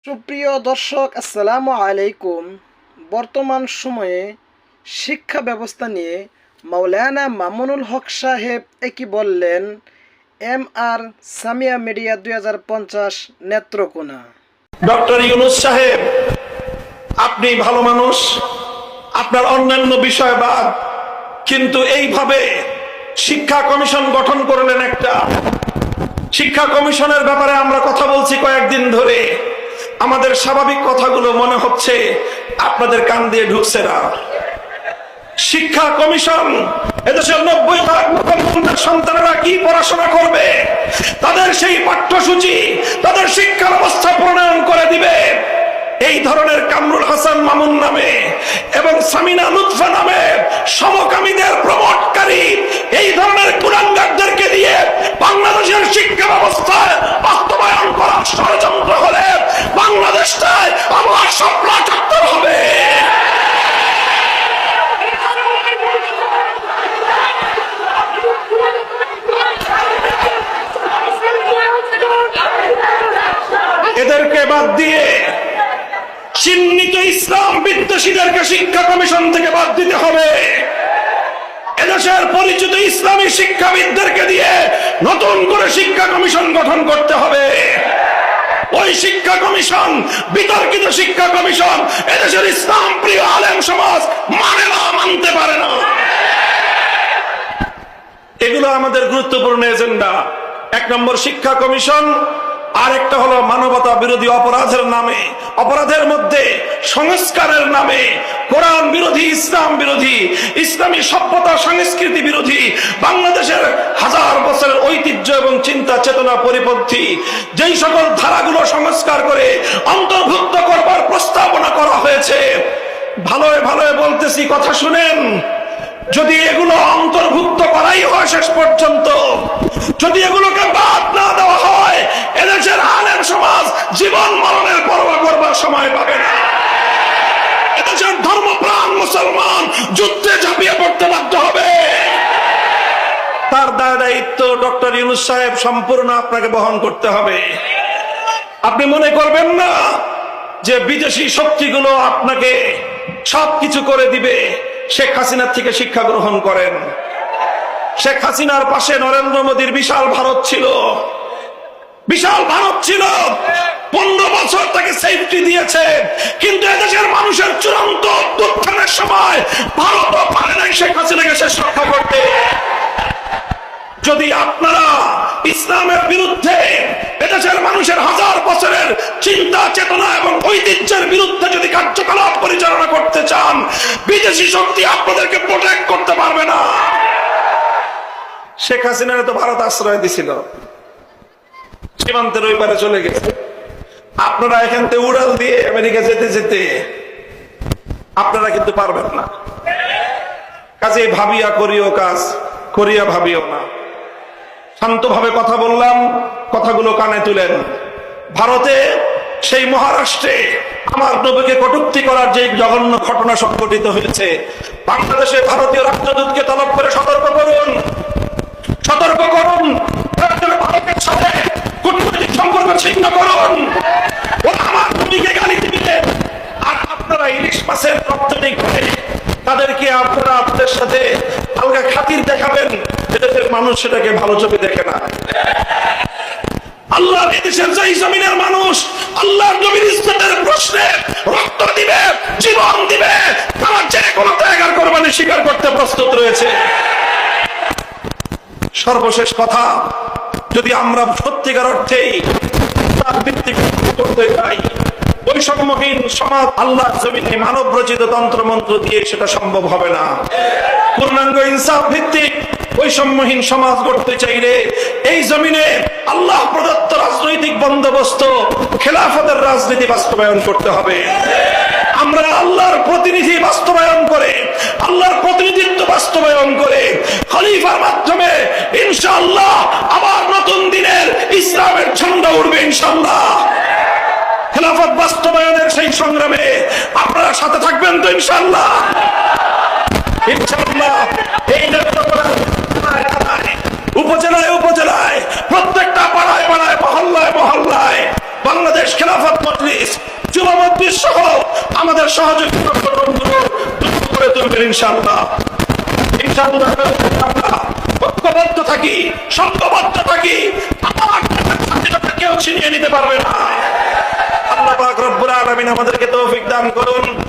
সুপ্রিয় দর্শক, আসসালামু আলাইকুম। বর্তমান সময়ে শিক্ষা ব্যবস্থা নিয়ে মাওলানা মামুনুল হক সাহেব একই বললেন। MR Samia media 2050 Netrokona. Doctor Yunus সাহেব, আপনি ভালো মানুষ, আপনার অন্যান্য বিষয়বাদ, কিন্তু এইভাবে শিক্ষা কমিশন গঠন করলেন একটা। শিক্ষা কমিশনের ব্যাপারে আমরা কথা বলছি কয়েকদিন ধরে। আমাদের স্বাভাবিক কথাগুলো মনে হচ্ছে আপনাদের কান দিয়ে ঢুকছে না। শিক্ষা কমিশন, এদেশের 90 লাখ মুসলমানদের সন্তানেরা কি পড়াশোনা করবে, তাদের সেই পাঠ্যসূচি, তাদের শিক্ষা ব্যবস্থা প্রণয়ন করে দিবে। এই ধরনের কামরুল হাসান মামুন নামে এবং সামিনা লুৎফা নামে সমকামীদের প্রমোটকারী এই ধরনের কুলাঙ্গারদেরকে দিয়ে বাংলাদেশের শিক্ষা ব্যবস্থায় বাস্তবায়ন করার ষড়যন্ত্র হলে বাংলাদেশটায় আবার শাপলা চত্বর হবে। এদেরকে বাদ দিয়ে চিহ্নিত ইসলাম বিদ্বেষীদেরকে শিক্ষা কমিশন থেকে বাদ দিতে হবে। এদেশের পরিচিত ইসলামী শিক্ষাবিদদেরকে দিয়ে নতুন করে শিক্ষা কমিশন গঠন করতে হবে। ওই শিক্ষা কমিশন, বিতর্কিত শিক্ষা কমিশন, এদেশের ইসলাম প্রিয় আলেম সমাজ মানে না, মানতে পারে না। এগুলো আমাদের গুরুত্বপূর্ণ এজেন্ডা। 1 নম্বর শিক্ষা কমিশন, আর একটা হলো মানবতা বিরোধী অপরাধের নামে, অপরাধের মধ্যে সংস্কারের নামে কোরআন বিরোধী, ইসলাম বিরোধী, ইসলামী সভ্যতা সংস্কৃতি বিরোধী, বাংলাদেশের হাজার বছরের ঐতিহ্য এবং চিন্তা চেতনা পরিপন্থী যেই সকল ধারাগুলো সংস্কার করে অন্তর্ভুক্ত করবার প্রস্তাবনা করা হয়েছে। ভালোয় ভালোয় বলতেছি, কথা শুনেন। যদি এগুলো অন্তর্ভুক্ত করাই হয় শেষ পর্যন্ত, যদি এগুলোকে বাদ না দেওয়া হয়, এদেশের আলেম সমাজ জীবন মরণের পরোয়া করবার সময় পাবে না। এদেশের ধর্মপ্রাণ মুসলমান যুদ্ধে ঝাঁপিয়ে পড়তে বাধ্য হবে। তার দায়িত্ব ডক্টর ইউনূস সাহেব সম্পূর্ণ আপনাকে বহন করতে হবে। আপনি মনে করবেন না যে বিদেশি শক্তিগুলো আপনাকে সবকিছু করে দিবে। শেখ হাসিনার থেকে শিক্ষা গ্রহণ করেন। শেখ হাসিনার পাশে নরেন্দ্র মোদীর বিশাল ভারত ছিল, বিশাল ভারত ছিল। 15 বছর তাকে সেফটি দিয়েছে, কিন্তু এদেশের মানুষের চূড়ান্ত অভ্যুত্থানের সময় ভারতও পারে নাই শেখ হাসিনাকে শেষ রক্ষা করতে। যদি আপনারা ইসলামের বিরুদ্ধে, এদেশের মানুষের হাজার বছরের চিন্তা চেতনা এবং ঐতিহ্যের বিরুদ্ধে যদি কার্যকলাপ পরিচালনা করতে চান, বিদেশি শক্তি আপনাদেরকে প্রোটেক্ট করতে পারবে না। শেখ হাসিনার তো ভারত আশ্রয় দিছিল, সীমান্তের ওই পারে চলে গেছে। আপনারা এখান থেকে উড়াল দিয়ে আমেরিকা যেতে যেতে আপনারা কিন্তু পারবেন না। কাজে ভাবিয়া করিও কাজ, করিয়া ভাবিও না। শান্তভাবে কথা বললাম, কথাগুলো কানে তুলেন। ভারতে, সেই মহারাষ্ট্রে আমার নবীকে কটূক্তি করার যে জঘন্য ঘটনা সংঘটিত হয়েছে, বাংলাদেশে ভারতীয় রাষ্ট্রদূতকে তলব করে সতর্ক করুন, সতর্ক করুন। ভারতের সাথে কূটনৈতিক সম্পর্ক ছিন্ন করুন। ওরা আমার নবীকে গালি দিবে, আর আপনারা ইলিশ মাছের রপ্তানি করে তাদেরকে আপনারা আপনাদের সাথে আলগা খাতির দেখাবেন। এদেশের মানুষ সেটাকে ভালো চোখে দেখে না। আল্লাহ এদেশের যেই জমিনের মানুষ আল্লাহর নবীর ইজ্জতের প্রশ্নে রক্ত দিবে, জীবন দিবে, তারা যে কোনো ত্যাগের কোরবানি স্বীকার করতে প্রস্তুত রয়েছে। সর্বশেষ কথা, যদি আমরা সত্যিকার অর্থেই ভিত্তিক করতে চাই, বৈষম্যহীন সমাজ আল্লাহর জমিনে মানব রচিত তন্ত্রমন্ত্র দিয়ে সেটা সম্ভব হবে না। পূর্ণাঙ্গ ইনসাফ ভিত্তিক বৈষম্যহীন সমাজ গড়তে চাইলে এই জমিনে আল্লাহ প্রদত্ত রাজনৈতিক বন্দোবস্ত, খেলাফতের রাজনীতি বাস্তবায়ন করতে হবে। আমরা আল্লাহর প্রতিনিধি বাস্তবায়ন করে, আল্লাহর প্রতিনিধিত্ব বাস্তবায়ন করে খলিফার মাধ্যমে ইনশাআল্লাহ আবার নতুন দিনের ইসলামের ঝান্ডা উঠবে ইনশাআল্লাহ। খেলাফত বাস্তবায়নের সেই সংগ্রামে আপনারা সাথে থাকবেন তো ইনশাআল্লাহ? ইনশাআল্লাহ। এই উপজেলায় উপজেলায়, প্রত্যেকটা পাড়ায় পাড়ায়, মহল্লায় মহল্লায় বাংলাদেশ খেলাফত মজলিস, যুব মজলিস সহ আমাদের সহযোগী সংগঠনগুলো দ্রুত করে তুলবেন ইনশাআল্লাহ। ইনশাআল্লাহ আমরা ঐক্যবদ্ধ থাকি, সংঘবদ্ধ থাকি, আমার স্বাধীনতা কেউ ছিনিয়ে নিতে পারবে না। আল্লাহ পাক রব্বুল আলামিন আমাদেরকে তৌফিক দান করুন।